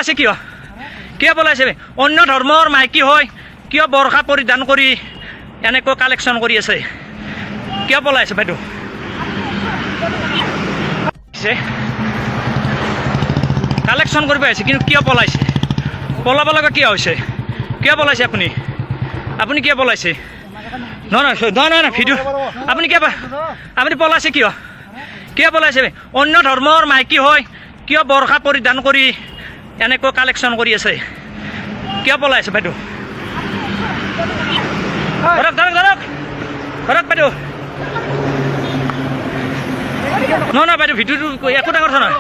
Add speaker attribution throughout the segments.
Speaker 1: পলাইছে কিয় পলাইছে অন্য ধৰ্মৰ মাইকী হয় কিয় বৰষা পৰিধান কৰি এনেকৈ কালেকশ্যন কৰি আছে কিয় পলাইছে বাইদেউ কালেকশ্যন কৰিব আহিছে কিন্তু কিয় পলাইছে পলাব লগা কিয় হৈছে কিয় পলাইছে আপুনি কিয় পলাইছে নহয় ভিডিঅ' আপুনি পলাইছে কিয় পলাইছে অন্য ধৰ্মৰ মাইকী হয় কিয় বৰষা পৰিধান কৰি এনেকৈ কালেকশ্যন কৰি আছে কিয় পলাইছে বাইদেউ ধৰক বাইদেউ নহয় বাইদেউ ভিডিঅ'টো একো ডাঙৰ কথা নহয়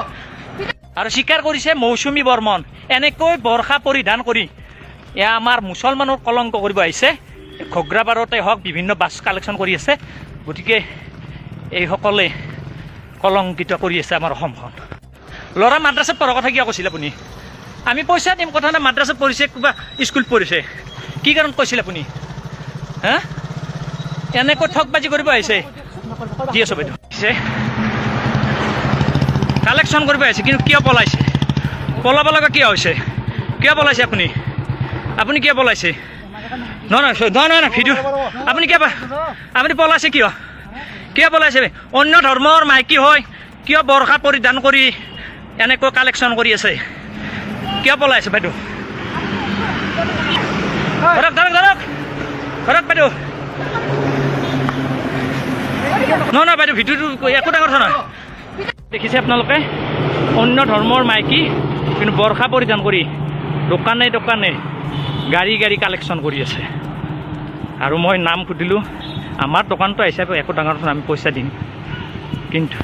Speaker 1: আৰু স্বীকাৰ কৰিছে মৌচুমী বৰ্মন এনেকৈ বৰষা পৰিধান কৰি এয়া আমাৰ মুছলমানৰ কলংক কৰিব আহিছে ঘগ্ৰাবাৰতে হওক বিভিন্ন বাছ কালেকশ্যন কৰি আছে গতিকে এইসকলে কলংকিত কৰি আছে আমাৰ অসমখন ল'ৰা মাদ্ৰাছাত পঢ়াৰ কথা কিয় কৈছিল আপুনি আমি পইচা দিম কথা নাই মাদ্ৰাছাত পঢ়িছে কিবা স্কুল পঢ়িছে কি কাৰণত কৈছিল আপুনি হা এনেকৈ ঠগবাজি কৰিব আহিছে দি আছোঁ বাইদেউ কালেকশ্যন কৰিব আহিছে কিন্তু কিয় পলাইছে পলাব লগা কিয় হৈছে কিয় পলাইছে আপুনি কিয় পলাইছে নহয় ভিডিঅ' আপুনি পলাইছে কিয় পলাইছে অন্য ধৰ্মৰ মাইকী হয় কিয় বৰষা পৰিধান কৰি এনেকৈ কালেকশ্যন কৰি আছে কিয় পলাইছে বাইদেউ ধৰক বাইদেউ নহয় বাইদেউ ভিডিঅ'টো একো ডাঙৰ কথা নহয় দেখিছে আপোনালোকে অন্য ধৰ্মৰ মাইকী কিন্তু বৰষা পৰিধান কৰি দোকানে গাড়ী কালেকশ্যন কৰি আছে আৰু মই নাম সুধিলোঁ আমাৰ দোকানটো আহিছে একো ডাঙৰ কথা আমি পইচা দিম কিন্তু